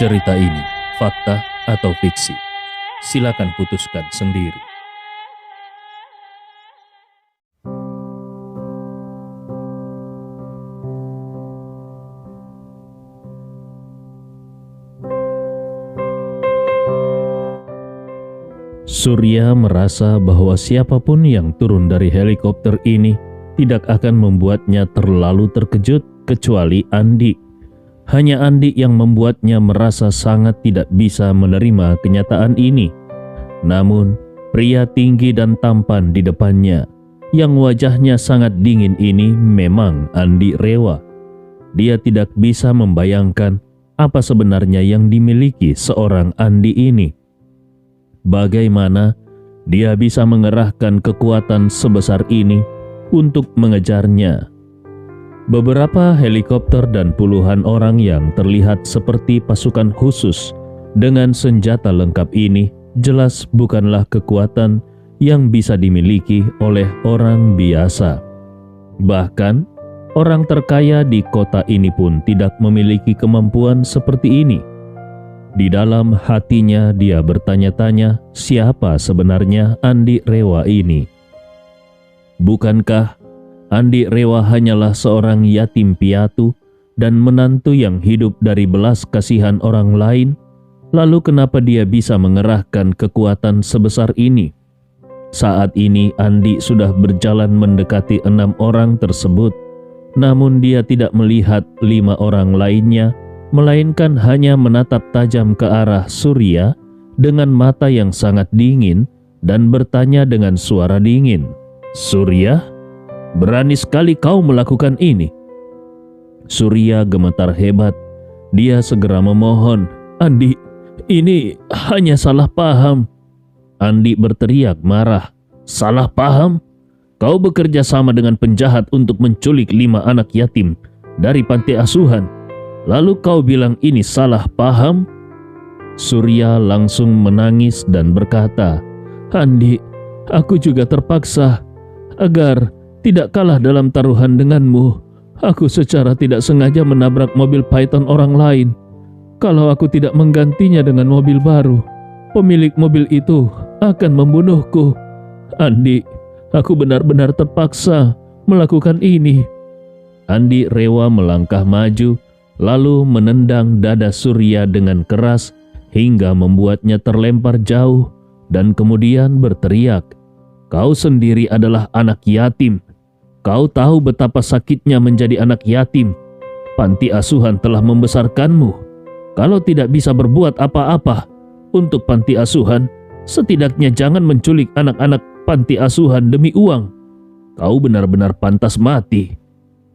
Cerita ini fakta atau fiksi? Silakan putuskan sendiri. Surya merasa bahwa siapapun yang turun dari helikopter ini tidak akan membuatnya terlalu terkejut kecuali Andi. Hanya Andi yang membuatnya merasa sangat tidak bisa menerima kenyataan ini. Namun, pria tinggi dan tampan di depannya, yang wajahnya sangat dingin ini memang Andi Rewa. Dia tidak bisa membayangkan apa sebenarnya yang dimiliki seorang Andi ini. Bagaimana dia bisa mengerahkan kekuatan sebesar ini untuk mengejarnya? Beberapa helikopter dan puluhan orang yang terlihat seperti pasukan khusus dengan senjata lengkap ini jelas bukanlah kekuatan yang bisa dimiliki oleh orang biasa. Bahkan, orang terkaya di kota ini pun tidak memiliki kemampuan seperti ini. Di dalam hatinya dia bertanya-tanya siapa sebenarnya Andi Rewa ini. Bukankah Andi Rewa hanyalah seorang yatim piatu dan menantu yang hidup dari belas kasihan orang lain? Lalu kenapa dia bisa mengerahkan kekuatan sebesar ini? Saat ini Andi sudah berjalan mendekati 6 orang tersebut, namun dia tidak melihat 5 orang lainnya, melainkan hanya menatap tajam ke arah Surya dengan mata yang sangat dingin dan bertanya dengan suara dingin, "Surya, berani sekali kau melakukan ini." Surya gemetar hebat. Dia segera memohon, "Andi, ini hanya salah paham." Andi berteriak marah, "Salah paham? Kau bekerja sama dengan penjahat untuk menculik 5 anak yatim dari panti asuhan. Lalu kau bilang ini salah paham?" Surya langsung menangis dan berkata, "Andi, aku juga terpaksa agar tidak kalah dalam taruhan denganmu. Aku secara tidak sengaja menabrak mobil Python orang lain. Kalau aku tidak menggantinya dengan mobil baru, pemilik mobil itu akan membunuhku. Andi, aku benar-benar terpaksa melakukan ini." Andi Rewa melangkah maju, lalu menendang dada Surya dengan keras hingga membuatnya terlempar jauh dan kemudian berteriak, "Kau sendiri adalah anak yatim. Kau tahu betapa sakitnya menjadi anak yatim. Panti asuhan telah membesarkanmu. Kalau tidak bisa berbuat apa-apa untuk panti asuhan, setidaknya jangan menculik anak-anak panti asuhan demi uang. Kau benar-benar pantas mati."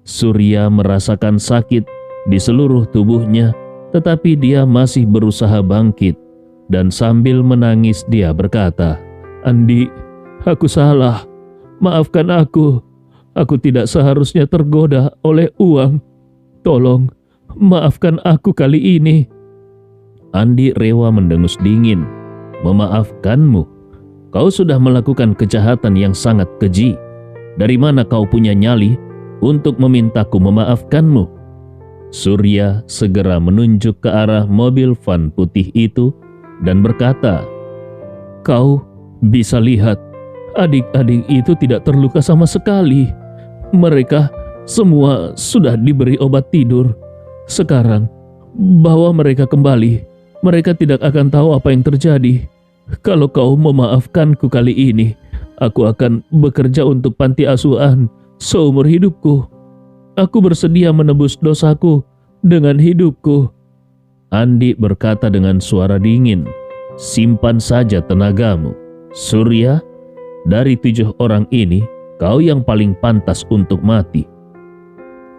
Surya merasakan sakit di seluruh tubuhnya, tetapi dia masih berusaha bangkit, dan sambil menangis dia berkata, "Andi, aku salah. Maafkan aku. Aku tidak seharusnya tergoda oleh uang. Tolong, maafkan aku kali ini." Andi Rewa mendengus dingin. "Memaafkanmu? Kau sudah melakukan kejahatan yang sangat keji. Dari mana kau punya nyali untuk memintaku memaafkanmu?" Surya segera menunjuk ke arah mobil van putih itu dan berkata, "Kau bisa lihat, adik-adik itu tidak terluka sama sekali. Mereka semua sudah diberi obat tidur. Sekarang, bawa mereka kembali. Mereka tidak akan tahu apa yang terjadi. Kalau kau memaafkanku kali ini, aku akan bekerja untuk panti asuhan seumur hidupku. Aku bersedia menebus dosaku dengan hidupku." Andi berkata dengan suara dingin, "Simpan saja tenagamu. Surya, dari 7 orang ini, kau yang paling pantas untuk mati."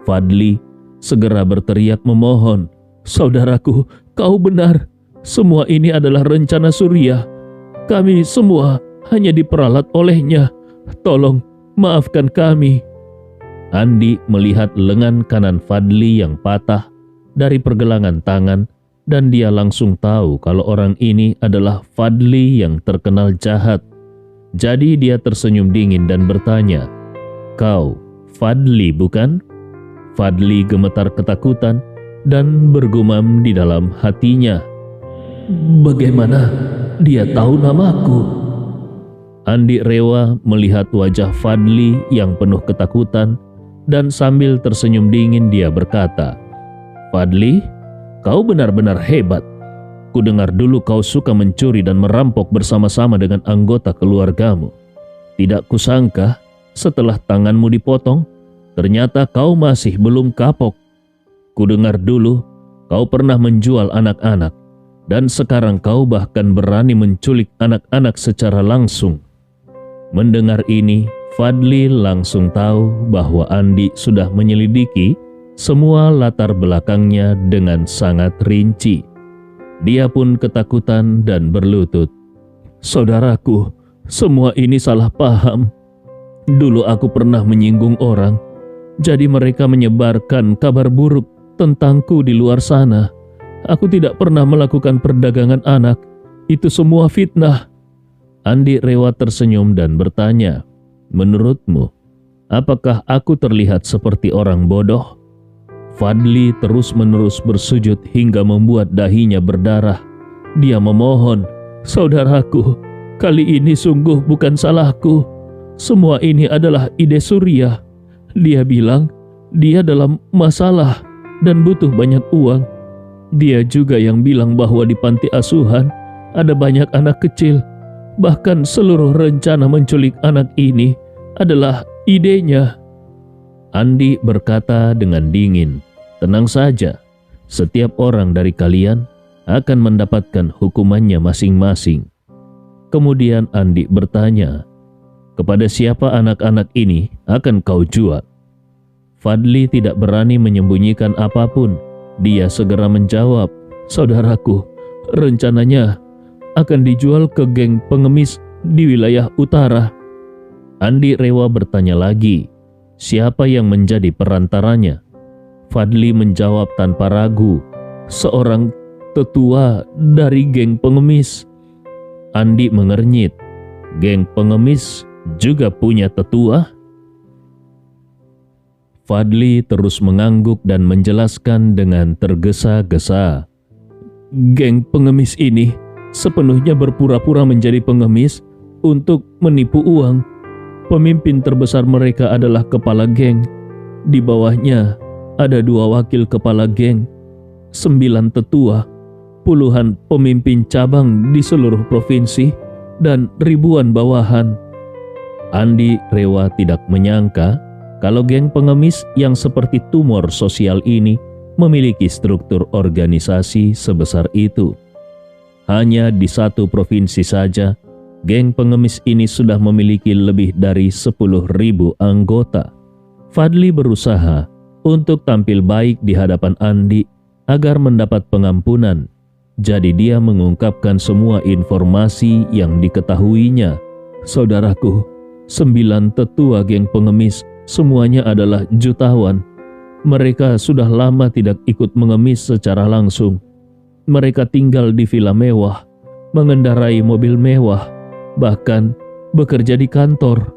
Fadli segera berteriak memohon, "Saudaraku, kau benar. Semua ini adalah rencana Surya. Kami semua hanya diperalat olehnya. Tolong, maafkan kami." Andi melihat lengan kanan Fadli yang patah dari pergelangan tangan, dan dia langsung tahu kalau orang ini adalah Fadli yang terkenal jahat. Jadi dia tersenyum dingin dan bertanya, "Kau Fadli bukan?" Fadli gemetar ketakutan dan bergumam di dalam hatinya, "Bagaimana dia tahu namaku?" Andi Rewa melihat wajah Fadli yang penuh ketakutan dan sambil tersenyum dingin dia berkata, "Fadli, kau benar-benar hebat. Kudengar dulu kau suka mencuri dan merampok bersama-sama dengan anggota keluargamu. Tidak kusangka setelah tanganmu dipotong, ternyata kau masih belum kapok. Kudengar dulu kau pernah menjual anak-anak dan sekarang kau bahkan berani menculik anak-anak secara langsung." Mendengar ini, Fadli langsung tahu bahwa Andi sudah menyelidiki semua latar belakangnya dengan sangat rinci. Dia pun ketakutan dan berlutut, "Saudaraku, semua ini salah paham. Dulu aku pernah menyinggung orang, jadi mereka menyebarkan kabar buruk tentangku di luar sana. Aku tidak pernah melakukan perdagangan anak. Itu semua fitnah." Andi Rewa tersenyum dan bertanya, "Menurutmu, apakah aku terlihat seperti orang bodoh?" Fadli terus-menerus bersujud hingga membuat dahinya berdarah. Dia memohon, "Saudaraku, kali ini sungguh bukan salahku. Semua ini adalah ide Surya. Dia bilang dia dalam masalah dan butuh banyak uang. Dia juga yang bilang bahwa di panti asuhan ada banyak anak kecil. Bahkan seluruh rencana menculik anak ini adalah idenya." Andi berkata dengan dingin, "Tenang saja, setiap orang dari kalian akan mendapatkan hukumannya masing-masing." Kemudian Andi bertanya, "Kepada siapa anak-anak ini akan kau jual?" Fadli tidak berani menyembunyikan apapun. Dia segera menjawab, "Saudaraku, rencananya akan dijual ke geng pengemis di wilayah utara." Andi Rewa bertanya lagi, "Siapa yang menjadi perantaranya?" Fadli menjawab tanpa ragu, "Seorang tetua dari geng pengemis." Andi mengernyit, "Geng pengemis juga punya tetua?" Fadli terus mengangguk dan menjelaskan dengan tergesa-gesa, "Geng pengemis ini sepenuhnya berpura-pura menjadi pengemis untuk menipu uang. Pemimpin terbesar mereka adalah kepala geng. Di bawahnya ada 2 wakil kepala geng, 9 tetua, puluhan pemimpin cabang di seluruh provinsi, dan ribuan bawahan." Andi Rewa tidak menyangka kalau geng pengemis yang seperti tumor sosial ini memiliki struktur organisasi sebesar itu. Hanya di 1 provinsi saja, geng pengemis ini sudah memiliki lebih dari 10.000 anggota. Fadli berusaha untuk tampil baik di hadapan Andi agar mendapat pengampunan. Jadi dia mengungkapkan semua informasi yang diketahuinya. "Saudaraku, 9 tetua geng pengemis semuanya adalah jutawan. Mereka sudah lama tidak ikut mengemis secara langsung. Mereka tinggal di villa mewah, mengendarai mobil mewah, bahkan bekerja di kantor.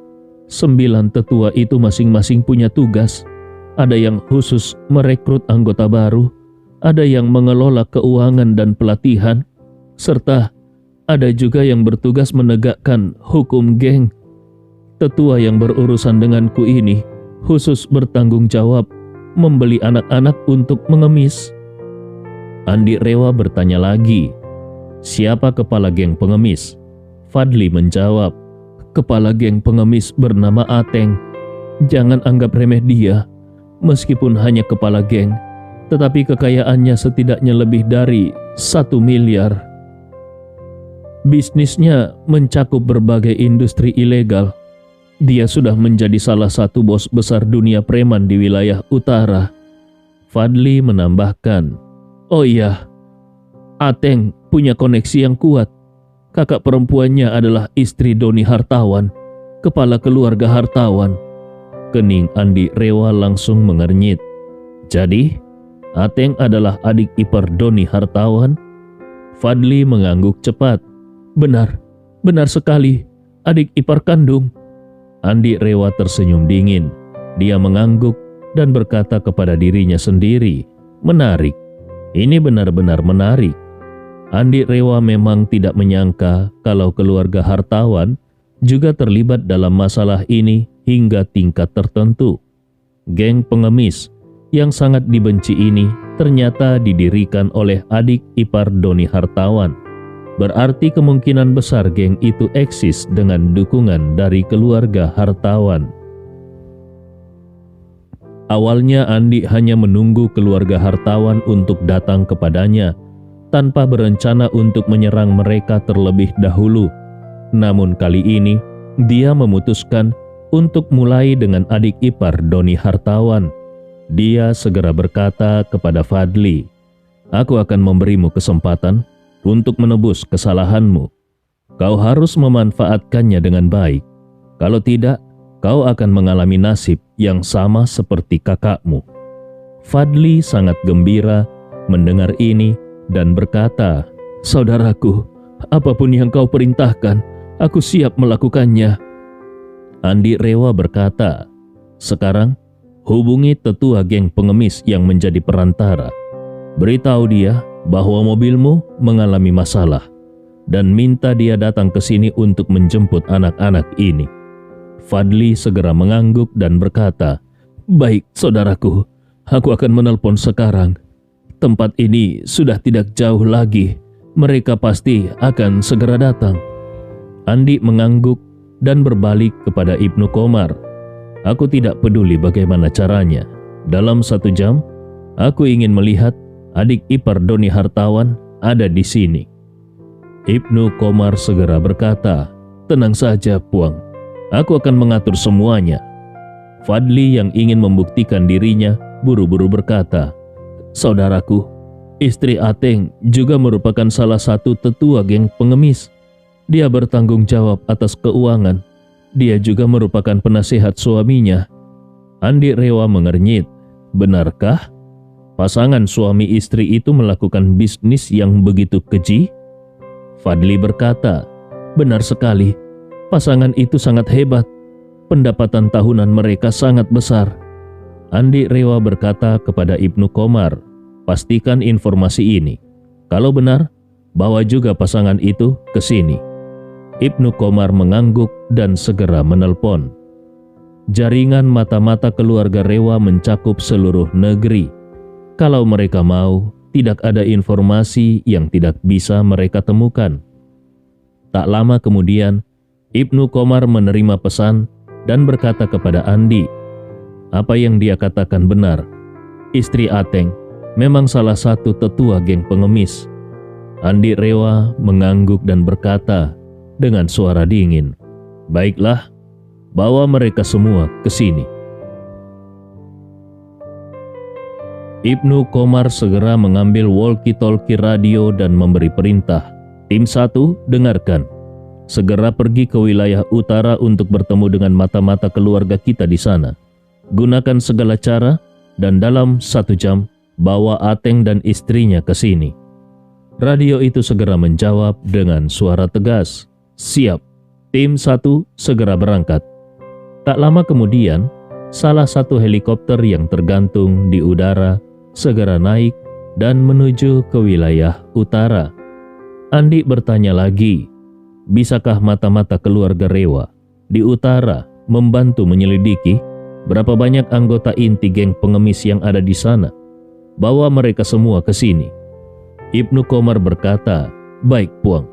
9 tetua itu masing-masing punya tugas. Ada yang khusus merekrut anggota baru, ada yang mengelola keuangan dan pelatihan, serta ada juga yang bertugas menegakkan hukum geng. Tetua yang berurusan denganku ini khusus bertanggung jawab membeli anak-anak untuk mengemis." Andi Rewa bertanya lagi, "Siapa kepala geng pengemis?" Fadli menjawab, "Kepala geng pengemis bernama Ateng. Jangan anggap remeh dia. Meskipun hanya kepala geng, tetapi kekayaannya setidaknya lebih dari 1 miliar. Bisnisnya mencakup berbagai industri ilegal. Dia sudah menjadi salah satu bos besar dunia preman di wilayah utara." Fadli menambahkan, "Oh iya, Ateng punya koneksi yang kuat. Kakak perempuannya adalah istri Doni hartawan, kepala keluarga hartawan." Kening Andi Rewa langsung mengernyit. "Jadi, Ateng adalah adik ipar Doni hartawan?" Fadli mengangguk cepat. "Benar, benar sekali, adik ipar kandung." Andi Rewa tersenyum dingin. Dia mengangguk dan berkata kepada dirinya sendiri, "Menarik. Ini benar-benar menarik. Andi Rewa memang tidak menyangka kalau keluarga hartawan juga terlibat dalam masalah ini hingga tingkat tertentu. Geng pengemis yang sangat dibenci ini ternyata didirikan oleh adik ipar Doni hartawan. Berarti kemungkinan besar geng itu eksis dengan dukungan dari keluarga hartawan. Awalnya Andi hanya menunggu keluarga hartawan untuk datang kepadanya tanpa berencana untuk menyerang mereka terlebih dahulu. Namun kali ini dia memutuskan untuk mulai dengan adik ipar Doni hartawan. Dia segera berkata kepada Fadli, "Aku akan memberimu kesempatan untuk menebus kesalahanmu. Kau harus memanfaatkannya dengan baik. Kalau tidak, kau akan mengalami nasib yang sama seperti kakakmu." Fadli sangat gembira mendengar ini dan berkata, "Saudaraku, apapun yang kau perintahkan, aku siap melakukannya." Andi Rewa berkata, "Sekarang hubungi tetua geng pengemis yang menjadi perantara. Beritahu dia bahwa mobilmu mengalami masalah dan minta dia datang ke sini untuk menjemput anak-anak ini." Fadli segera mengangguk dan berkata, "Baik, saudaraku, aku akan menelpon sekarang. Tempat ini sudah tidak jauh lagi. Mereka pasti akan segera datang." Andi mengangguk dan berbalik kepada Ibnu Komar. "Aku tidak peduli bagaimana caranya. Dalam 1 jam, aku ingin melihat adik ipar Doni hartawan ada di sini." Ibnu Komar segera berkata, "Tenang saja, Puang. Aku akan mengatur semuanya." Fadli yang ingin membuktikan dirinya buru-buru berkata, "Saudaraku, istri Ateng juga merupakan salah satu tetua geng pengemis. Dia bertanggung jawab atas keuangan. Dia juga merupakan penasihat suaminya." Andi Rewa mengernyit. "Benarkah pasangan suami istri itu melakukan bisnis yang begitu keji?" Fadli berkata, "Benar sekali. Pasangan itu sangat hebat. Pendapatan tahunan mereka sangat besar." Andi Rewa berkata kepada Ibnu Komar, "Pastikan informasi ini. Kalau benar, bawa juga pasangan itu ke sini." Ibnu Komar mengangguk dan segera menelpon. Jaringan mata-mata keluarga Rewa mencakup seluruh negeri. Kalau mereka mau, tidak ada informasi yang tidak bisa mereka temukan. Tak lama kemudian, Ibnu Komar menerima pesan dan berkata kepada Andi, apa yang dia katakan benar. Istri Ateng memang salah satu tetua geng pengemis. Andi Rewa mengangguk dan berkata dengan suara dingin, "Baiklah, bawa mereka semua ke sini." Ibnu Komar segera mengambil walkie-talkie radio dan memberi perintah. Tim 1, dengarkan. Segera pergi ke wilayah utara untuk bertemu dengan mata-mata keluarga kita di sana. Gunakan segala cara dan dalam 1 jam bawa Ateng dan istrinya ke sini. Radio itu segera menjawab dengan suara tegas, "Siap." Tim 1 segera berangkat. Tak lama kemudian, salah satu helikopter yang tergantung di udara segera naik dan menuju ke wilayah utara. Andi bertanya lagi, bisakah mata-mata keluarga Rewa di utara membantu menyelidiki berapa banyak anggota inti geng pengemis yang ada di sana? Bawa mereka semua ke sini. Ibnu Komar berkata, "Baik, Puang.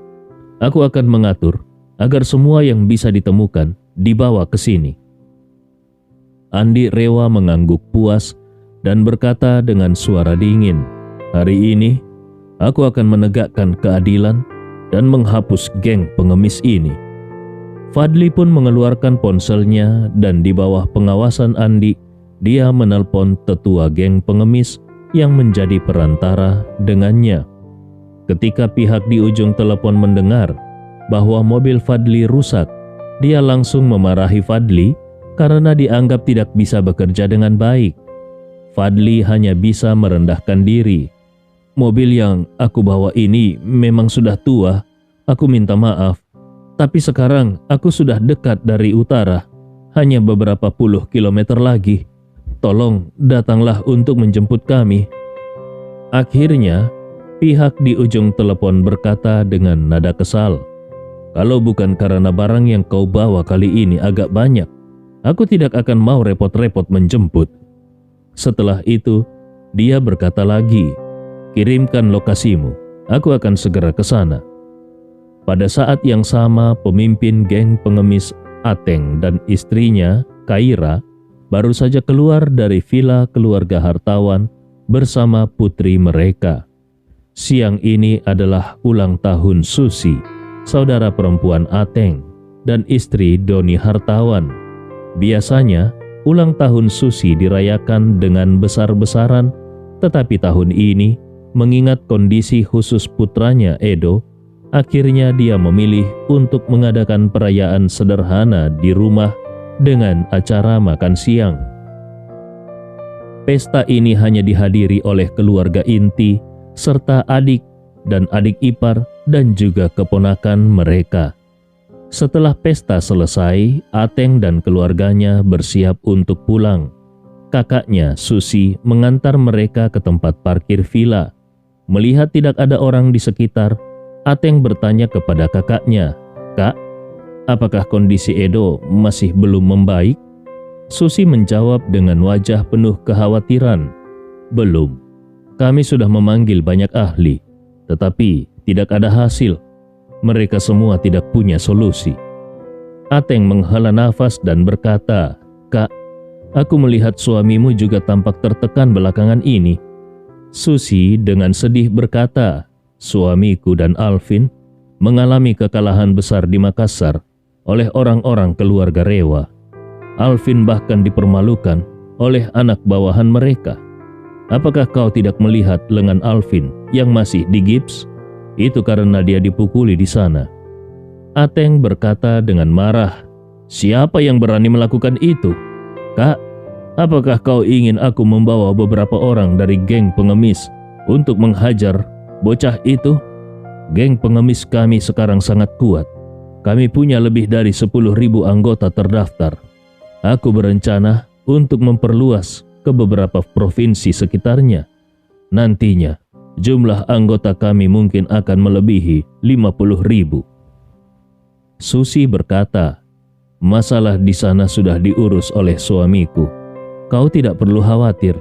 Aku akan mengatur agar semua yang bisa ditemukan dibawa ke sini." Andi Rewa mengangguk puas dan berkata dengan suara dingin, "Hari ini aku akan menegakkan keadilan dan menghapus geng pengemis ini." Fadli pun mengeluarkan ponselnya dan di bawah pengawasan Andi, dia menelpon tetua geng pengemis yang menjadi perantara dengannya. Ketika pihak di ujung telepon mendengar bahwa mobil Fadli rusak, dia langsung memarahi Fadli karena dianggap tidak bisa bekerja dengan baik. Fadli hanya bisa merendahkan diri. "Mobil yang aku bawa ini memang sudah tua, aku minta maaf. Tapi sekarang aku sudah dekat dari utara, hanya beberapa puluh kilometer lagi. Tolong datanglah untuk menjemput kami." Akhirnya, pihak di ujung telepon berkata dengan nada kesal, "Kalau bukan karena barang yang kau bawa kali ini agak banyak, aku tidak akan mau repot-repot menjemput." Setelah itu, dia berkata lagi, "Kirimkan lokasimu, aku akan segera ke sana." Pada saat yang sama, pemimpin geng pengemis Ateng dan istrinya, Kaira, baru saja keluar dari villa keluarga hartawan bersama putri mereka. Siang ini adalah ulang tahun Susi, saudara perempuan Ateng, dan istri Doni hartawan. Biasanya, ulang tahun Susi dirayakan dengan besar-besaran, tetapi tahun ini, mengingat kondisi khusus putranya Edo, akhirnya dia memilih untuk mengadakan perayaan sederhana di rumah dengan acara makan siang. Pesta ini hanya dihadiri oleh keluarga inti, serta adik dan adik ipar dan juga keponakan mereka. Setelah pesta selesai, Ateng dan keluarganya bersiap untuk pulang. Kakaknya, Susi, mengantar mereka ke tempat parkir villa. Melihat tidak ada orang di sekitar, Ateng bertanya kepada kakaknya, "Kak, apakah kondisi Edo masih belum membaik?" Susi menjawab dengan wajah penuh kekhawatiran, "Belum. Kami sudah memanggil banyak ahli, tetapi tidak ada hasil. Mereka semua tidak punya solusi." Ateng menghela nafas dan berkata, "Kak, aku melihat suamimu juga tampak tertekan belakangan ini." Susi dengan sedih berkata, "Suamiku dan Alvin mengalami kekalahan besar di Makassar oleh orang-orang keluarga Rewa. Alvin bahkan dipermalukan oleh anak bawahan mereka. Apakah kau tidak melihat lengan Alvin yang masih digips? Itu karena dia dipukuli di sana." Ateng berkata dengan marah, "Siapa yang berani melakukan itu? Kak, apakah kau ingin aku membawa beberapa orang dari geng pengemis untuk menghajar bocah itu? Geng pengemis kami sekarang sangat kuat. Kami punya lebih dari 10.000 anggota terdaftar. Aku berencana untuk memperluas ke beberapa provinsi sekitarnya. Nantinya, jumlah anggota kami mungkin akan melebihi 50.000. Susi berkata, "Masalah di sana sudah diurus oleh suamiku. Kau tidak perlu khawatir."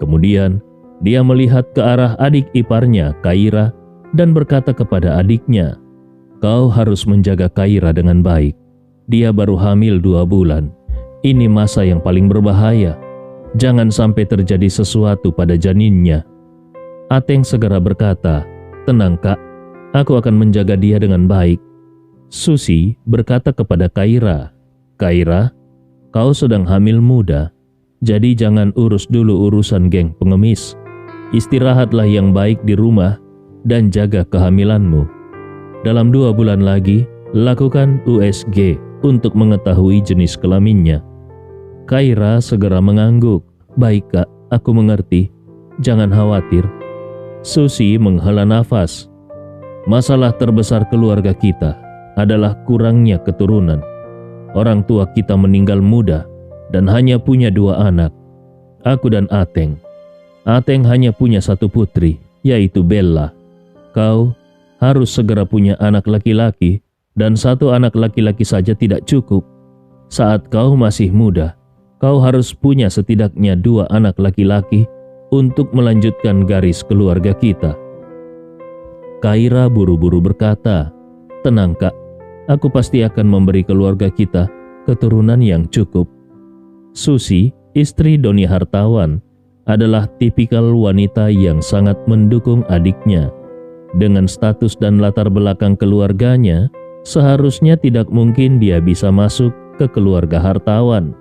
Kemudian, dia melihat ke arah adik iparnya, Kaira, dan berkata kepada adiknya, "Kau harus menjaga Kaira dengan baik. Dia baru hamil 2 bulan. Ini masa yang paling berbahaya. Jangan sampai terjadi sesuatu pada janinnya." Ateng segera berkata, "Tenang Kak, aku akan menjaga dia dengan baik." Susi berkata kepada Kaira, "Kaira, kau sedang hamil muda, jadi jangan urus dulu urusan geng pengemis. Istirahatlah yang baik di rumah dan jaga kehamilanmu. Dalam 2 bulan lagi, lakukan USG untuk mengetahui jenis kelaminnya." Kaira segera mengangguk, "Baik Kak, aku mengerti. Jangan khawatir." Susi menghela nafas. "Masalah terbesar keluarga kita adalah kurangnya keturunan. Orang tua kita meninggal muda dan hanya punya 2 anak, aku dan Ateng. Ateng hanya punya 1 putri, yaitu Bella. Kau harus segera punya anak laki-laki, dan 1 anak laki-laki saja tidak cukup. Saat kau masih muda, kau harus punya setidaknya 2 anak laki-laki untuk melanjutkan garis keluarga kita." Kaira buru-buru berkata, "Tenang Kak, aku pasti akan memberi keluarga kita keturunan yang cukup." Susi, istri Doni hartawan, adalah tipikal wanita yang sangat mendukung adiknya. Dengan status dan latar belakang keluarganya, seharusnya tidak mungkin dia bisa masuk ke keluarga hartawan.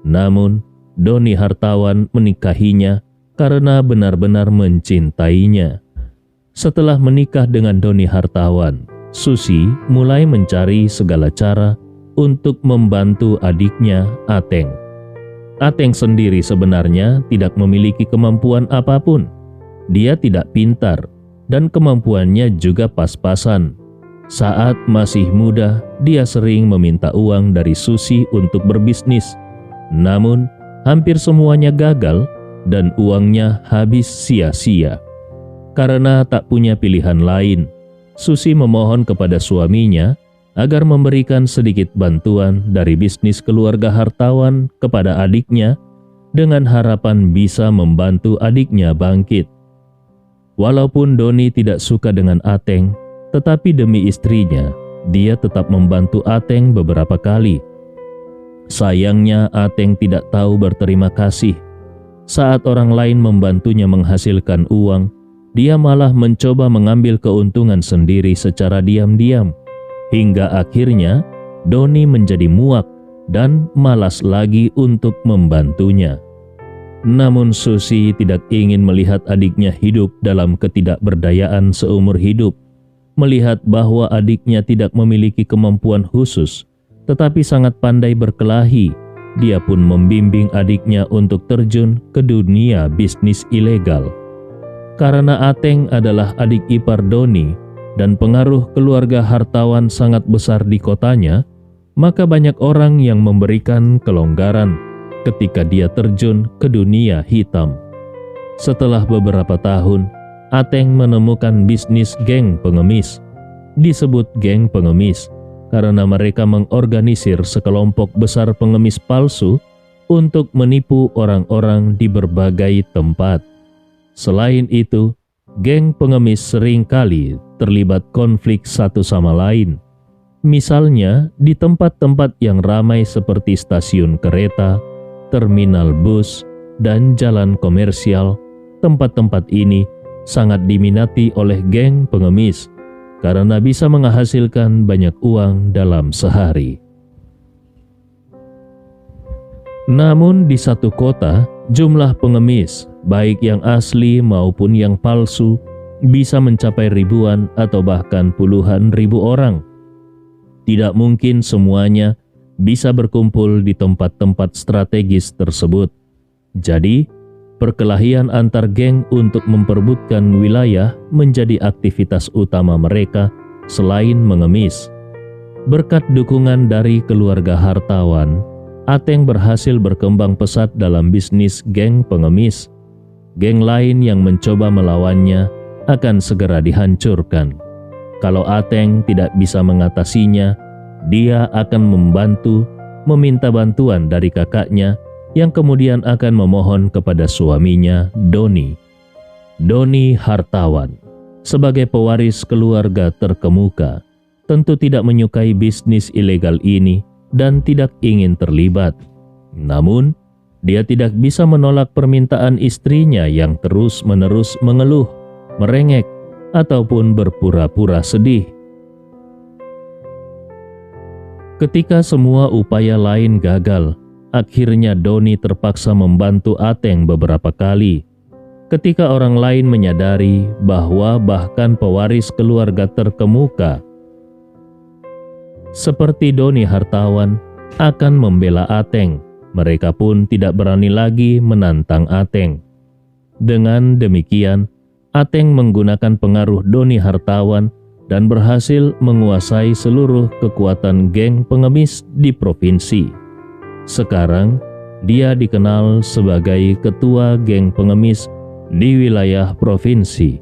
Namun, Doni hartawan menikahinya karena benar-benar mencintainya. Setelah menikah dengan Doni hartawan, Susi mulai mencari segala cara untuk membantu adiknya Ateng. Ateng sendiri sebenarnya tidak memiliki kemampuan apapun. Dia tidak pintar dan kemampuannya juga pas-pasan. Saat masih muda, dia sering meminta uang dari Susi untuk berbisnis. Namun, hampir semuanya gagal dan uangnya habis sia-sia. Karena tak punya pilihan lain, Susi memohon kepada suaminya agar memberikan sedikit bantuan dari bisnis keluarga hartawan kepada adiknya dengan harapan bisa membantu adiknya bangkit. Walaupun Doni tidak suka dengan Ateng, tetapi demi istrinya, dia tetap membantu Ateng beberapa kali. Sayangnya Ateng tidak tahu berterima kasih. Saat orang lain membantunya menghasilkan uang, dia malah mencoba mengambil keuntungan sendiri secara diam-diam. Hingga akhirnya Doni menjadi muak dan malas lagi untuk membantunya. Namun Susi tidak ingin melihat adiknya hidup dalam ketidakberdayaan seumur hidup. Melihat bahwa adiknya tidak memiliki kemampuan khusus, tetapi sangat pandai berkelahi, dia pun membimbing adiknya untuk terjun ke dunia bisnis ilegal. Karena Ateng adalah adik ipar Doni dan pengaruh keluarga hartawan sangat besar di kotanya, maka banyak orang yang memberikan kelonggaran ketika dia terjun ke dunia hitam. Setelah beberapa tahun, Ateng menemukan bisnis geng pengemis. Disebut geng pengemis karena mereka mengorganisir sekelompok besar pengemis palsu untuk menipu orang-orang di berbagai tempat. Selain itu, geng pengemis seringkali terlibat konflik satu sama lain. Misalnya, di tempat-tempat yang ramai seperti stasiun kereta, terminal bus, dan jalan komersial, tempat-tempat ini sangat diminati oleh geng pengemis karena bisa menghasilkan banyak uang dalam sehari. Namun di satu kota, jumlah pengemis, baik yang asli maupun yang palsu, bisa mencapai ribuan atau bahkan puluhan ribu orang. Tidak mungkin semuanya bisa berkumpul di tempat-tempat strategis tersebut. Jadi, perkelahian antar geng untuk memperebutkan wilayah menjadi aktivitas utama mereka selain mengemis. Berkat dukungan dari keluarga hartawan, Ateng berhasil berkembang pesat dalam bisnis geng pengemis. Geng lain yang mencoba melawannya akan segera dihancurkan. Kalau Ateng tidak bisa mengatasinya, dia akan meminta bantuan dari kakaknya yang kemudian akan memohon kepada suaminya, Doni. Doni hartawan, sebagai pewaris keluarga terkemuka, tentu tidak menyukai bisnis ilegal ini dan tidak ingin terlibat. Namun, dia tidak bisa menolak permintaan istrinya yang terus-menerus mengeluh, merengek, ataupun berpura-pura sedih. Ketika semua upaya lain gagal, akhirnya Doni terpaksa membantu Ateng beberapa kali. Ketika orang lain menyadari bahwa bahkan pewaris keluarga terkemuka seperti Doni hartawan akan membela Ateng, mereka pun tidak berani lagi menantang Ateng. Dengan demikian, Ateng menggunakan pengaruh Doni hartawan dan berhasil menguasai seluruh kekuatan geng pengemis di provinsi. Sekarang, dia dikenal sebagai ketua geng pengemis di wilayah provinsi.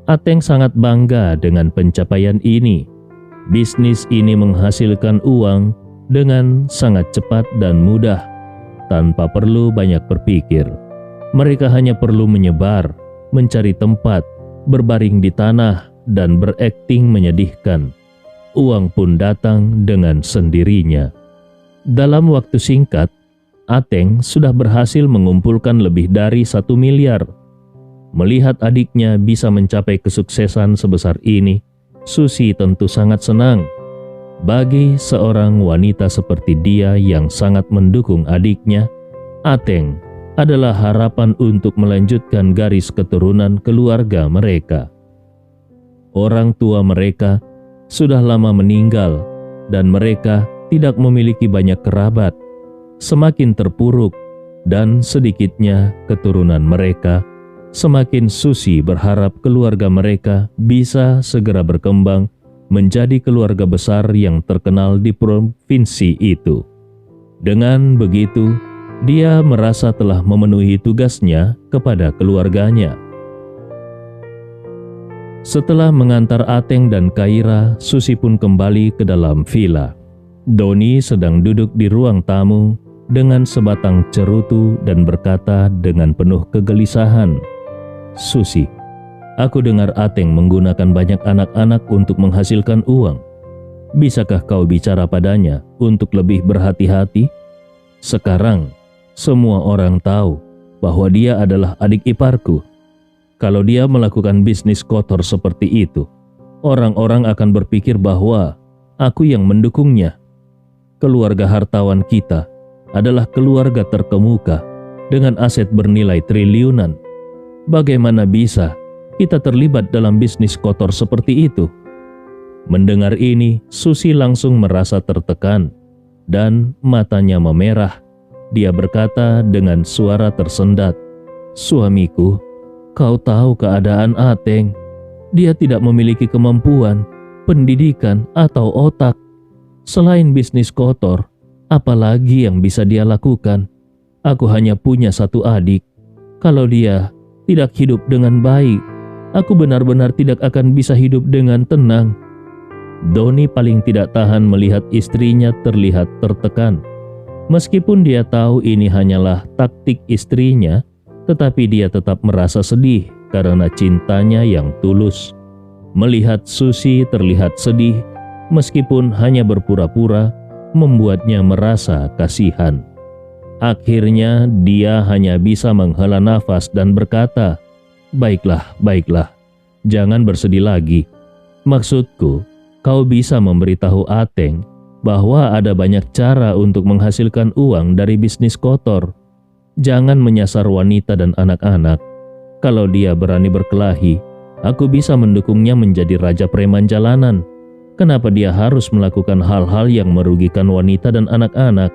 Ateng sangat bangga dengan pencapaian ini. Bisnis ini menghasilkan uang dengan sangat cepat dan mudah, tanpa perlu banyak berpikir. Mereka hanya perlu menyebar, mencari tempat, berbaring di tanah, dan berakting menyedihkan. Uang pun datang dengan sendirinya. Dalam waktu singkat, Ateng sudah berhasil mengumpulkan lebih dari 1 miliar. Melihat adiknya bisa mencapai kesuksesan sebesar ini, Susi tentu sangat senang. Bagi seorang wanita seperti dia yang sangat mendukung adiknya, Ateng adalah harapan untuk melanjutkan garis keturunan keluarga mereka. Orang tua mereka sudah lama meninggal dan mereka tidak memiliki banyak kerabat. Semakin terpuruk dan sedikitnya keturunan mereka, semakin Susi berharap keluarga mereka bisa segera berkembang menjadi keluarga besar yang terkenal di provinsi itu. Dengan begitu, dia merasa telah memenuhi tugasnya kepada keluarganya. Setelah mengantar Ateng dan Kaira, Susi pun kembali ke dalam villa. Doni sedang duduk di ruang tamu dengan sebatang cerutu dan berkata dengan penuh kegelisahan, "Susi, aku dengar Ateng menggunakan banyak anak-anak untuk menghasilkan uang. Bisakah kau bicara padanya untuk lebih berhati-hati? Sekarang, semua orang tahu bahwa dia adalah adik iparku. Kalau dia melakukan bisnis kotor seperti itu, orang-orang akan berpikir bahwa aku yang mendukungnya. Keluarga hartawan kita adalah keluarga terkemuka dengan aset bernilai triliunan. Bagaimana bisa kita terlibat dalam bisnis kotor seperti itu?" Mendengar ini, Susi langsung merasa tertekan dan matanya memerah. Dia berkata dengan suara tersendat, "Suamiku, kau tahu keadaan Ateng. Dia tidak memiliki kemampuan, pendidikan, atau otak. Selain bisnis kotor, apalagi yang bisa dia lakukan? Aku hanya punya satu adik. Kalau dia tidak hidup dengan baik, aku benar-benar tidak akan bisa hidup dengan tenang." Doni paling tidak tahan melihat istrinya terlihat tertekan. Meskipun dia tahu ini hanyalah taktik istrinya, tetapi dia tetap merasa sedih karena cintanya yang tulus. Melihat Susi terlihat sedih, meskipun hanya berpura-pura, membuatnya merasa kasihan. Akhirnya dia hanya bisa menghela nafas dan berkata, "Baiklah, baiklah, jangan bersedih lagi. Maksudku, kau bisa memberitahu Ateng bahwa ada banyak cara untuk menghasilkan uang dari bisnis kotor. Jangan menyasar wanita dan anak-anak. Kalau dia berani berkelahi, aku bisa mendukungnya menjadi raja preman jalanan. Kenapa dia harus melakukan hal-hal yang merugikan wanita dan anak-anak?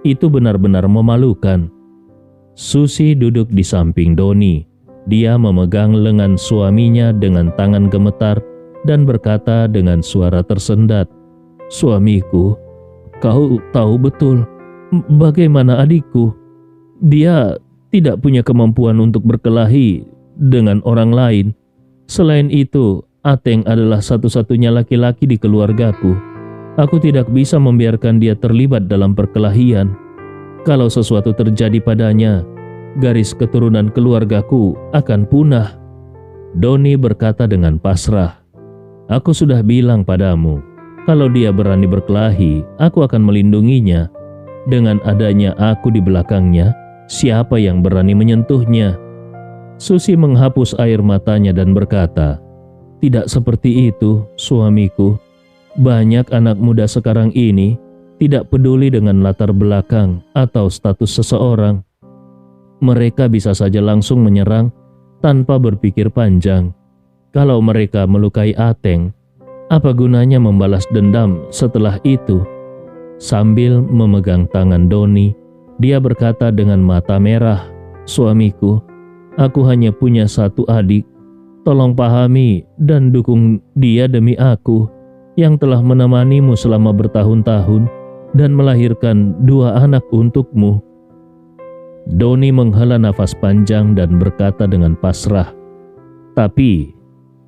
Itu benar-benar memalukan." Susi duduk di samping Doni. Dia memegang lengan suaminya dengan tangan gemetar dan berkata dengan suara tersendat, "Suamiku, kau tahu betul bagaimana adikku. Dia tidak punya kemampuan untuk berkelahi dengan orang lain. Selain itu, Ateng adalah satu-satunya laki-laki di keluargaku. Aku tidak bisa membiarkan dia terlibat dalam perkelahian. Kalau sesuatu terjadi padanya, garis keturunan keluargaku akan punah." Doni berkata dengan pasrah, "Aku sudah bilang padamu, kalau dia berani berkelahi, aku akan melindunginya. Dengan adanya aku di belakangnya, siapa yang berani menyentuhnya?" Susi menghapus air matanya dan berkata, "Tidak seperti itu, suamiku. Banyak anak muda sekarang ini tidak peduli dengan latar belakang atau status seseorang. Mereka bisa saja langsung menyerang tanpa berpikir panjang. Kalau mereka melukai Ateng, apa gunanya membalas dendam setelah itu?" Sambil memegang tangan Doni, dia berkata dengan mata merah, "Suamiku, aku hanya punya satu adik. Tolong pahami dan dukung dia demi aku yang telah menemanimu selama bertahun-tahun dan melahirkan 2 anak untukmu." Doni menghela nafas panjang dan berkata dengan pasrah, "Tapi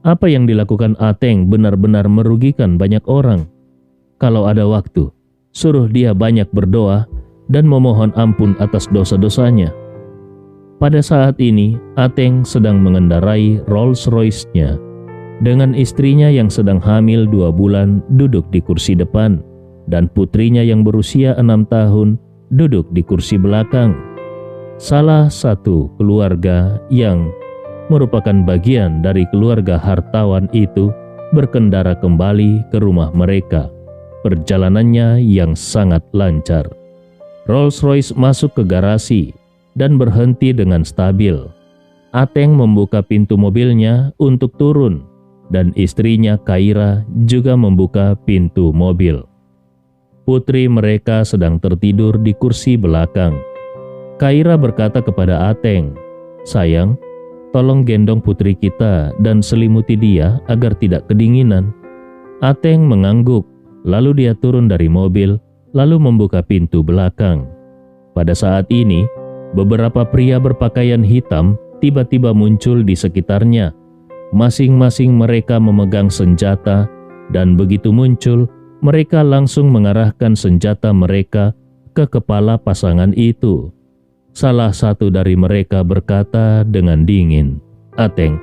apa yang dilakukan Ateng benar-benar merugikan banyak orang. Kalau ada waktu, suruh dia banyak berdoa dan memohon ampun atas dosa-dosanya." Pada saat ini, Ateng sedang mengendarai Rolls-Royce-nya dengan istrinya yang sedang hamil 2 bulan duduk di kursi depan dan putrinya yang berusia 6 tahun duduk di kursi belakang. Salah satu keluarga yang merupakan bagian dari keluarga hartawan itu berkendara kembali ke rumah mereka. Perjalanannya yang sangat lancar. Rolls-Royce masuk ke garasi dan berhenti dengan stabil. Ateng membuka pintu mobilnya untuk turun dan istrinya Kaira juga membuka pintu mobil. Putri mereka sedang tertidur di kursi belakang. Kaira berkata kepada Ateng, "Sayang, tolong gendong putri kita dan selimuti dia agar tidak kedinginan." Ateng mengangguk, lalu dia turun dari mobil, lalu membuka pintu belakang. Pada saat ini, beberapa pria berpakaian hitam tiba-tiba muncul di sekitarnya. Masing-masing mereka memegang senjata, dan begitu muncul, mereka langsung mengarahkan senjata mereka ke kepala pasangan itu. Salah satu dari mereka berkata dengan dingin, "Ateng,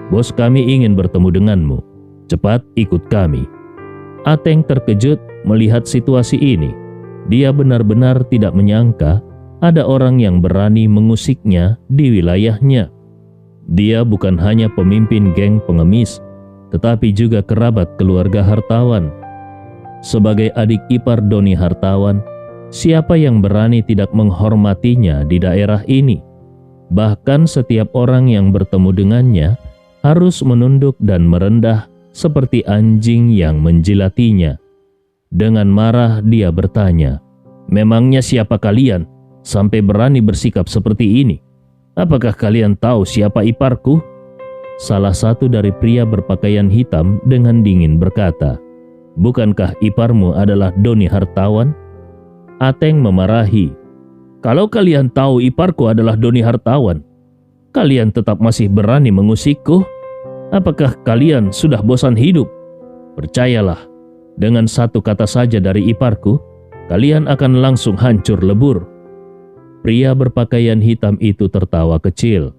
bos kami ingin bertemu denganmu. Cepat ikut kami." Ateng terkejut melihat situasi ini. Dia benar-benar tidak menyangka ada orang yang berani mengusiknya di wilayahnya. Dia bukan hanya pemimpin geng pengemis, tetapi juga kerabat keluarga hartawan. Sebagai adik ipar Doni Hartawan, siapa yang berani tidak menghormatinya di daerah ini? Bahkan setiap orang yang bertemu dengannya harus menunduk dan merendah seperti anjing yang menjilatinya. Dengan marah dia bertanya, "Memangnya siapa kalian sampai berani bersikap seperti ini? Apakah kalian tahu siapa iparku?" Salah satu dari pria berpakaian hitam dengan dingin berkata, "Bukankah iparmu adalah Doni Hartawan?" Ateng memarahi, "Kalau kalian tahu iparku adalah Doni Hartawan, kalian tetap masih berani mengusikku? Apakah kalian sudah bosan hidup? Percayalah, dengan satu kata saja dari iparku, kalian akan langsung hancur lebur." Pria berpakaian hitam itu tertawa kecil.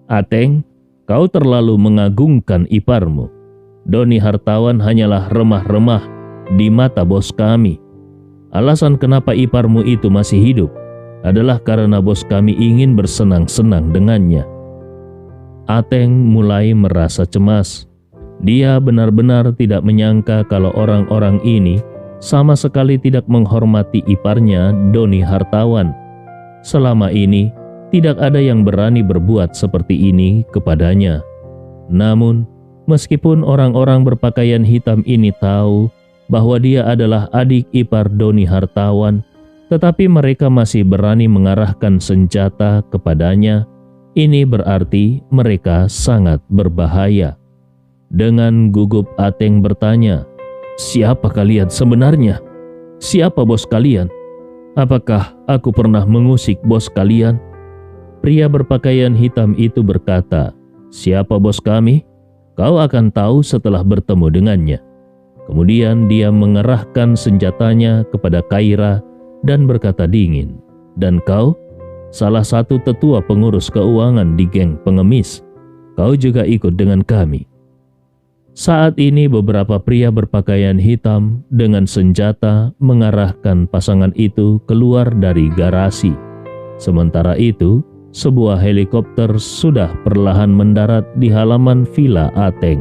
"Ateng, kau terlalu mengagungkan iparmu. Doni Hartawan hanyalah remah-remah di mata bos kami. Alasan kenapa iparmu itu masih hidup adalah karena bos kami ingin bersenang-senang dengannya." Ateng mulai merasa cemas. Dia benar-benar tidak menyangka kalau orang-orang ini sama sekali tidak menghormati iparnya Doni Hartawan. Selama ini tidak ada yang berani berbuat seperti ini kepadanya. Namun, meskipun orang-orang berpakaian hitam ini tahu bahwa dia adalah adik ipar Doni Hartawan, tetapi mereka masih berani mengarahkan senjata kepadanya. Ini berarti mereka sangat berbahaya. Dengan gugup Ateng bertanya, "Siapa kalian sebenarnya? Siapa bos kalian? Apakah aku pernah mengusik bos kalian?" Pria berpakaian hitam itu berkata, "Siapa bos kami? Kau akan tahu setelah bertemu dengannya." Kemudian dia mengerahkan senjatanya kepada Kaira dan berkata dingin, "Dan kau, salah satu tetua pengurus keuangan di geng pengemis, kau juga ikut dengan kami." Saat ini beberapa pria berpakaian hitam dengan senjata mengarahkan pasangan itu keluar dari garasi. Sementara itu, sebuah helikopter sudah perlahan mendarat di halaman villa Ateng.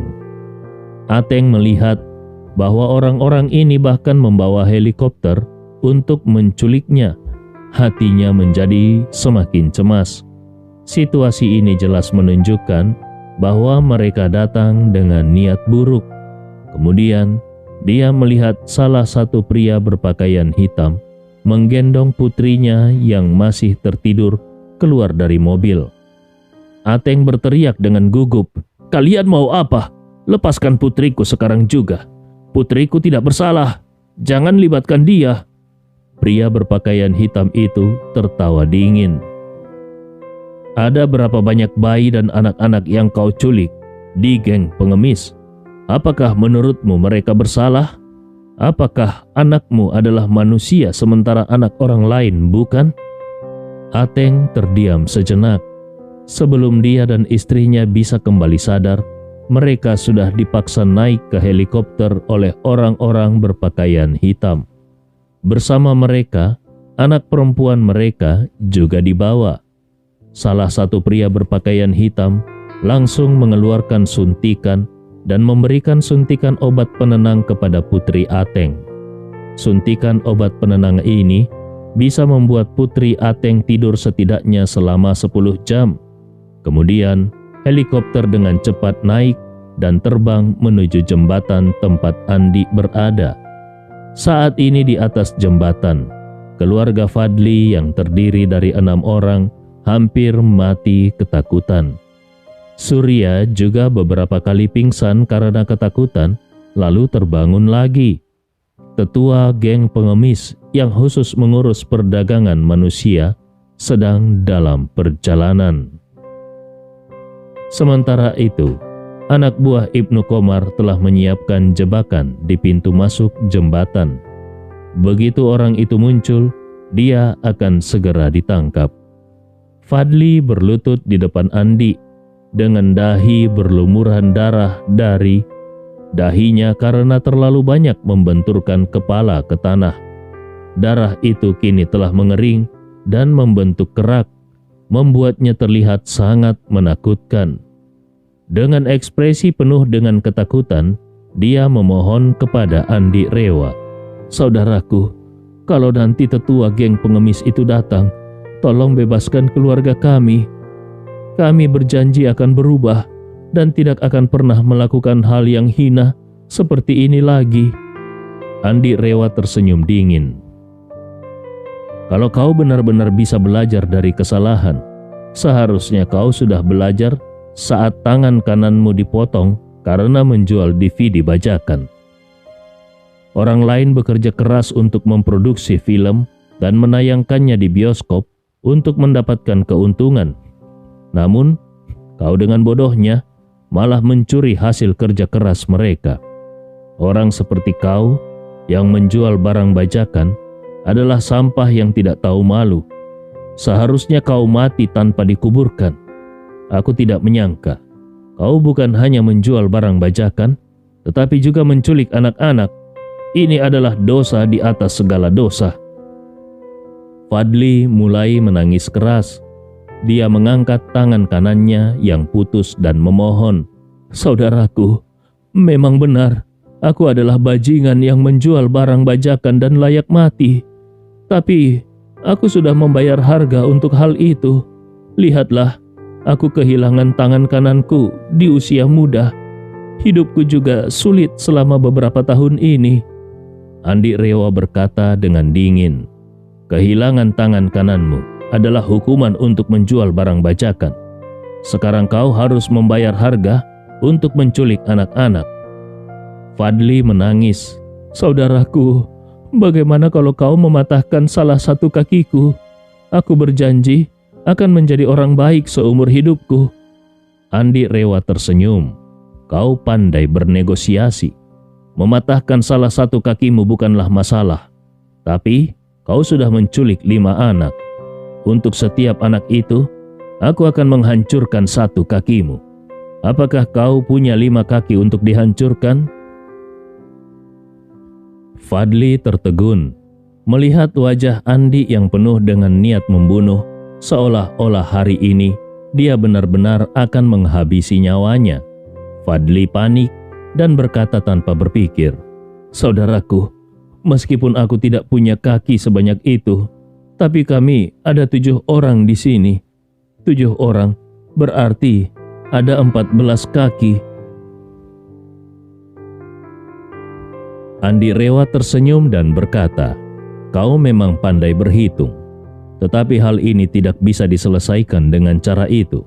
Ateng melihat bahwa orang-orang ini bahkan membawa helikopter untuk menculiknya. Hatinya menjadi semakin cemas. Situasi ini jelas menunjukkan bahwa mereka datang dengan niat buruk. Kemudian, dia melihat salah satu pria berpakaian hitam menggendong putrinya yang masih tertidur keluar dari mobil. Ateng berteriak dengan gugup, "Kalian mau apa? Lepaskan putriku sekarang juga. Putriku tidak bersalah. Jangan libatkan dia." Pria berpakaian hitam itu tertawa dingin. "Ada berapa banyak bayi dan anak-anak yang kau culik di geng pengemis? Apakah menurutmu mereka bersalah? Apakah anakmu adalah manusia sementara anak orang lain bukan?" Ateng terdiam sejenak. Sebelum dia dan istrinya bisa kembali sadar, mereka sudah dipaksa naik ke helikopter oleh orang-orang berpakaian hitam. Bersama mereka, anak perempuan mereka juga dibawa. Salah satu pria berpakaian hitam langsung mengeluarkan suntikan dan memberikan suntikan obat penenang kepada putri Ateng. Suntikan obat penenang ini bisa membuat putri Ateng tidur setidaknya selama 10 jam. Kemudian, helikopter dengan cepat naik dan terbang menuju jembatan tempat Andi berada. Saat ini di atas jembatan, keluarga Fadli yang terdiri dari 6 orang hampir mati ketakutan. Surya juga beberapa kali pingsan karena ketakutan, lalu terbangun lagi. Tetua geng pengemis yang khusus mengurus perdagangan manusia sedang dalam perjalanan. Sementara itu, anak buah Ibnu Qomar telah menyiapkan jebakan di pintu masuk jembatan. Begitu orang itu muncul, dia akan segera ditangkap. Fadli berlutut di depan Andi dengan dahi berlumuran darah dari dahinya karena terlalu banyak membenturkan kepala ke tanah. Darah itu kini telah mengering dan membentuk kerak, membuatnya terlihat sangat menakutkan. Dengan ekspresi penuh dengan ketakutan, dia memohon kepada Andi Rewa, "Saudaraku, kalau nanti tetua geng pengemis itu datang, tolong bebaskan keluarga kami. Kami berjanji akan berubah dan tidak akan pernah melakukan hal yang hina seperti ini lagi." Andi Rewa tersenyum dingin. "Kalau kau benar-benar bisa belajar dari kesalahan, seharusnya kau sudah belajar saat tangan kananmu dipotong karena menjual DVD bajakan. Orang lain bekerja keras untuk memproduksi film dan menayangkannya di bioskop untuk mendapatkan keuntungan. Namun, kau dengan bodohnya malah mencuri hasil kerja keras mereka. Orang seperti kau yang menjual barang bajakan adalah sampah yang tidak tahu malu. Seharusnya kau mati tanpa dikuburkan. Aku tidak menyangka kau bukan hanya menjual barang bajakan, tetapi juga menculik anak-anak. Ini adalah dosa di atas segala dosa." Fadli mulai menangis keras. Dia mengangkat tangan kanannya yang putus dan memohon, "Saudaraku, memang benar, aku adalah bajingan yang menjual barang bajakan dan layak mati. Tapi aku sudah membayar harga untuk hal itu. Lihatlah, aku kehilangan tangan kananku di usia muda. Hidupku juga sulit selama beberapa tahun ini." Andi Rewa berkata dengan dingin, "Kehilangan tangan kananmu adalah hukuman untuk menjual barang bajakan. Sekarang kau harus membayar harga untuk menculik anak-anak." Fadli menangis, "Saudaraku, bagaimana kalau kau mematahkan salah satu kakiku? Aku berjanji akan menjadi orang baik seumur hidupku." Andi Rewa tersenyum. "Kau pandai bernegosiasi. Mematahkan salah satu kakimu bukanlah masalah. Tapi kau sudah menculik 5 anak. Untuk setiap anak itu, aku akan menghancurkan satu kakimu. Apakah kau punya 5 kaki untuk dihancurkan?" Fadli tertegun melihat wajah Andi yang penuh dengan niat membunuh, seolah-olah hari ini dia benar-benar akan menghabisi nyawanya. Fadli panik dan berkata tanpa berpikir, "Saudaraku, meskipun aku tidak punya kaki sebanyak itu, tapi kami ada 7 orang di sini. 7 orang berarti ada 14 kaki." Andi Rewa tersenyum dan berkata, "Kau memang pandai berhitung. Tetapi hal ini tidak bisa diselesaikan dengan cara itu.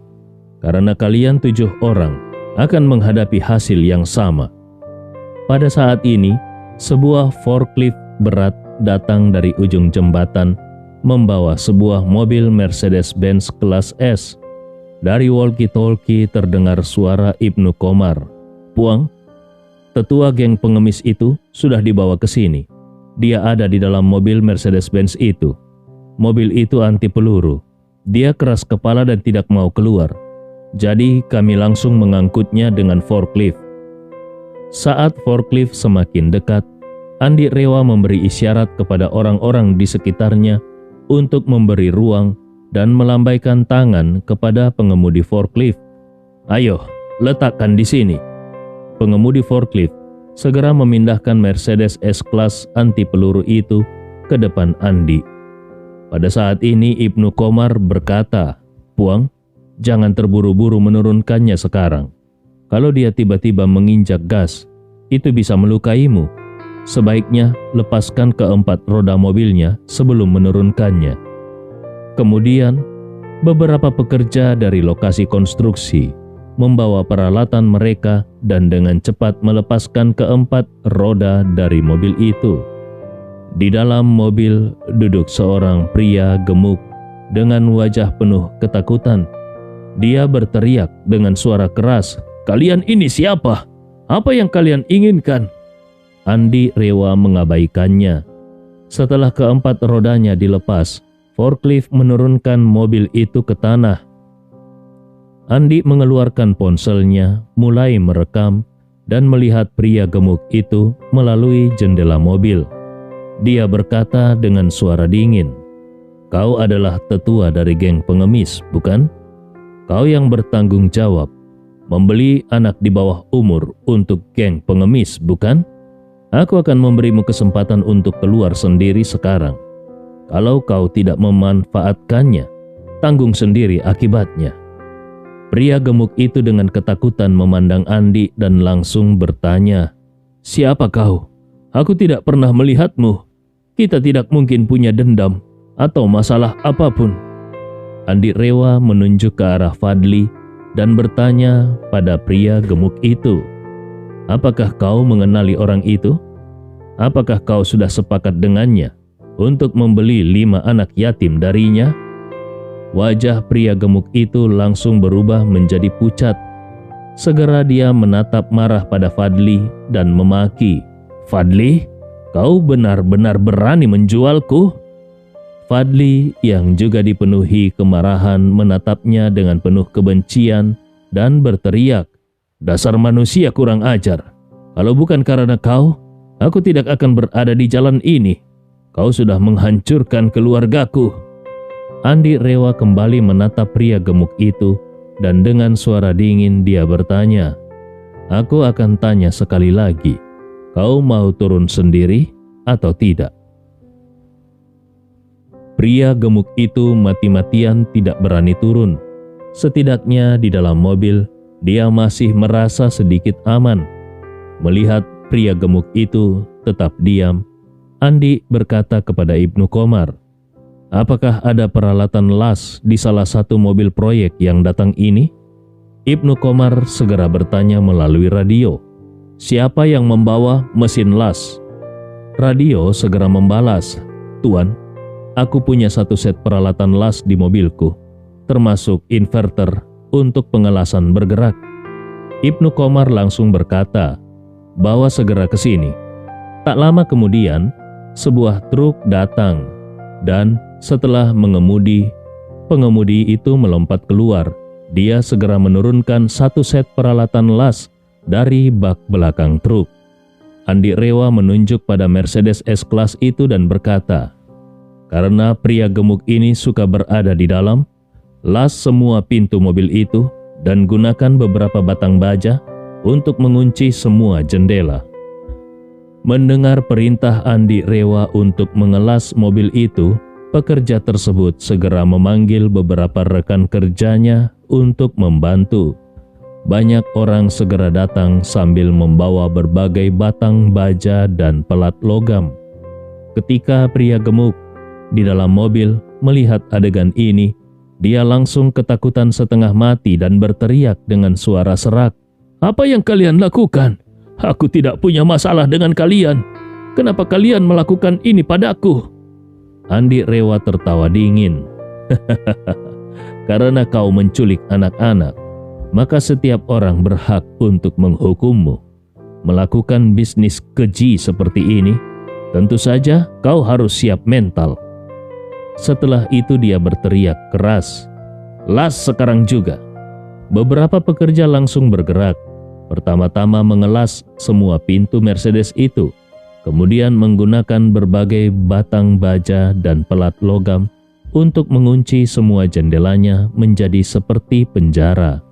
Karena kalian 7 orang akan menghadapi hasil yang sama." Pada saat ini, sebuah forklift berat datang dari ujung jembatan membawa sebuah mobil Mercedes-Benz kelas S. Dari walkie-talkie terdengar suara Ibnu Qomar, "Puang, tetua geng pengemis itu sudah dibawa ke sini. Dia ada di dalam mobil Mercedes-Benz itu. Mobil itu anti peluru. Dia keras kepala dan tidak mau keluar. Jadi kami langsung mengangkutnya dengan forklift." Saat forklift semakin dekat, Andi Rewa memberi isyarat kepada orang-orang di sekitarnya untuk memberi ruang dan melambaikan tangan kepada pengemudi forklift. "Ayo, letakkan di sini." Pengemudi forklift segera memindahkan Mercedes S-Class anti peluru itu ke depan Andi. Pada saat ini Ibnu Qomar berkata, "Puang, jangan terburu-buru menurunkannya sekarang. Kalau dia tiba-tiba menginjak gas, itu bisa melukaimu. Sebaiknya lepaskan keempat roda mobilnya sebelum menurunkannya." Kemudian, beberapa pekerja dari lokasi konstruksi membawa peralatan mereka dan dengan cepat melepaskan keempat roda dari mobil itu. Di dalam mobil duduk seorang pria gemuk dengan wajah penuh ketakutan. Dia berteriak dengan suara keras, "Kalian ini siapa? Apa yang kalian inginkan?" Andi Rewa mengabaikannya. Setelah keempat rodanya dilepas, forklift menurunkan mobil itu ke tanah. Andi mengeluarkan ponselnya, mulai merekam, dan melihat pria gemuk itu melalui jendela mobil. Dia berkata dengan suara dingin, "Kau adalah tetua dari geng pengemis, bukan? Kau yang bertanggung jawab membeli anak di bawah umur untuk geng pengemis, bukan? Aku akan memberimu kesempatan untuk keluar sendiri sekarang. Kalau kau tidak memanfaatkannya, tanggung sendiri akibatnya." Pria gemuk itu dengan ketakutan memandang Andi dan langsung bertanya, "Siapa kau? Aku tidak pernah melihatmu. Kita tidak mungkin punya dendam atau masalah apapun." Andi Rewa menunjuk ke arah Fadli dan bertanya pada pria gemuk itu, "Apakah kau mengenali orang itu? Apakah kau sudah sepakat dengannya untuk membeli 5 anak yatim darinya?" Wajah pria gemuk itu langsung berubah menjadi pucat. Segera dia menatap marah pada Fadli dan memaki, "Fadli, kau benar-benar berani menjualku?" Fadli yang juga dipenuhi kemarahan menatapnya dengan penuh kebencian dan berteriak, "Dasar manusia kurang ajar. Kalau bukan karena kau, aku tidak akan berada di jalan ini. Kau sudah menghancurkan keluargaku." Andi Rewa kembali menatap pria gemuk itu dan dengan suara dingin dia bertanya, "Aku akan tanya sekali lagi, kau mau turun sendiri atau tidak?" Pria gemuk itu mati-matian tidak berani turun. Setidaknya di dalam mobil, dia masih merasa sedikit aman. Melihat pria gemuk itu tetap diam, Andi berkata kepada Ibnu Komar, "Apakah ada peralatan las di salah satu mobil proyek yang datang ini?" Ibnu Komar segera bertanya melalui radio, "Siapa yang membawa mesin las?" Radio segera membalas, "Tuan, aku punya 1 set peralatan las di mobilku, termasuk inverter untuk pengelasan bergerak." Ibnu Komar langsung berkata, "Bawa segera ke sini." Tak lama kemudian, sebuah truk datang dan setelah pengemudi itu melompat keluar. Dia segera menurunkan 1 set peralatan las dari bak belakang truk. Andi Rewa menunjuk pada Mercedes S-Class itu dan berkata, "Karena pria gemuk ini suka berada di dalam, las semua pintu mobil itu dan gunakan beberapa batang baja untuk mengunci semua jendela." Mendengar perintah Andi Rewa untuk mengelas mobil itu, pekerja tersebut segera memanggil beberapa rekan kerjanya untuk membantu. Banyak orang segera datang sambil membawa berbagai batang baja dan pelat logam. Ketika pria gemuk di dalam mobil melihat adegan ini, dia langsung ketakutan setengah mati dan berteriak dengan suara serak, "Apa yang kalian lakukan? Aku tidak punya masalah dengan kalian. Kenapa kalian melakukan ini padaku?" Andi Rewa tertawa dingin. "Karena kau menculik anak-anak, maka setiap orang berhak untuk menghukummu. Melakukan bisnis keji seperti ini, tentu saja kau harus siap mental." Setelah itu dia berteriak keras, "Las sekarang juga." Beberapa pekerja langsung bergerak. Pertama-tama mengelas semua pintu Mercedes itu, kemudian menggunakan berbagai batang baja dan pelat logam untuk mengunci semua jendelanya menjadi seperti penjara.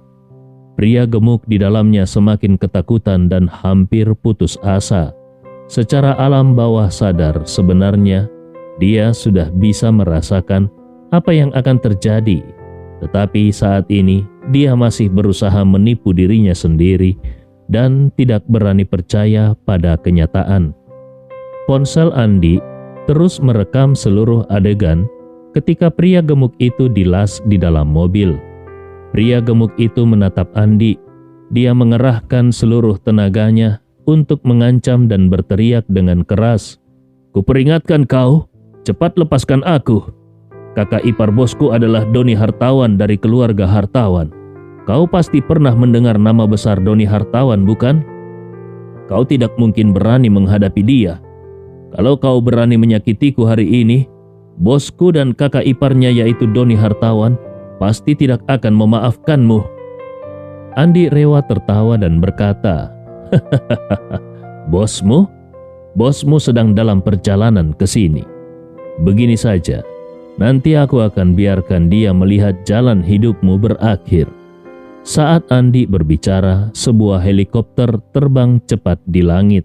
Pria gemuk di dalamnya semakin ketakutan dan hampir putus asa. Secara alam bawah sadar sebenarnya dia sudah bisa merasakan apa yang akan terjadi, tetapi saat ini dia masih berusaha menipu dirinya sendiri dan tidak berani percaya pada kenyataan. Ponsel Andi terus merekam seluruh adegan ketika pria gemuk itu dilas di dalam mobil. Pria gemuk itu menatap Andi. Dia mengerahkan seluruh tenaganya untuk mengancam dan berteriak dengan keras, "Kuperingatkan kau, cepat lepaskan aku." Kakak ipar bosku adalah Doni Hartawan dari keluarga hartawan. Kau pasti pernah mendengar nama besar Doni Hartawan, bukan? Kau tidak mungkin berani menghadapi dia. Kalau kau berani menyakitiku hari ini, bosku dan kakak iparnya yaitu Doni Hartawan pasti tidak akan memaafkanmu." Andi Rewa tertawa dan berkata, "Bosmu? Bosmu sedang dalam perjalanan ke sini. Begini saja, nanti aku akan biarkan dia melihat jalan hidupmu berakhir." Saat Andi berbicara, sebuah helikopter terbang cepat di langit.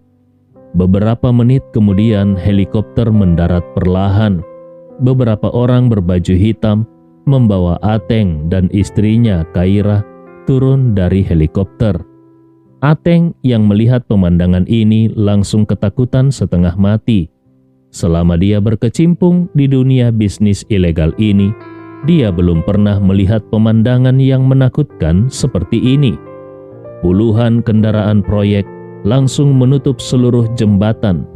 Beberapa menit kemudian helikopter mendarat perlahan. Beberapa orang berbaju hitam membawa Ateng dan istrinya Kaira turun dari helikopter. Ateng yang melihat pemandangan ini langsung ketakutan setengah mati. Selama dia berkecimpung di dunia bisnis ilegal ini, dia belum pernah melihat pemandangan yang menakutkan seperti ini. Puluhan kendaraan proyek langsung menutup seluruh jembatan.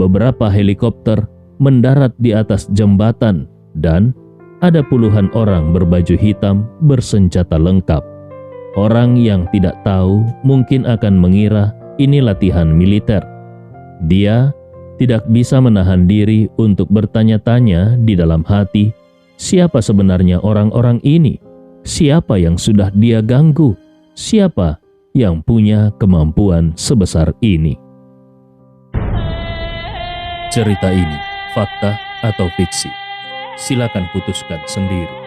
Beberapa helikopter mendarat di atas jembatan dan ada puluhan orang berbaju hitam bersenjata lengkap. Orang yang tidak tahu mungkin akan mengira ini latihan militer. Dia tidak bisa menahan diri untuk bertanya-tanya di dalam hati, siapa sebenarnya orang-orang ini? Siapa yang sudah dia ganggu? Siapa yang punya kemampuan sebesar ini? Cerita ini fakta atau fiksi? Silakan putuskan sendiri.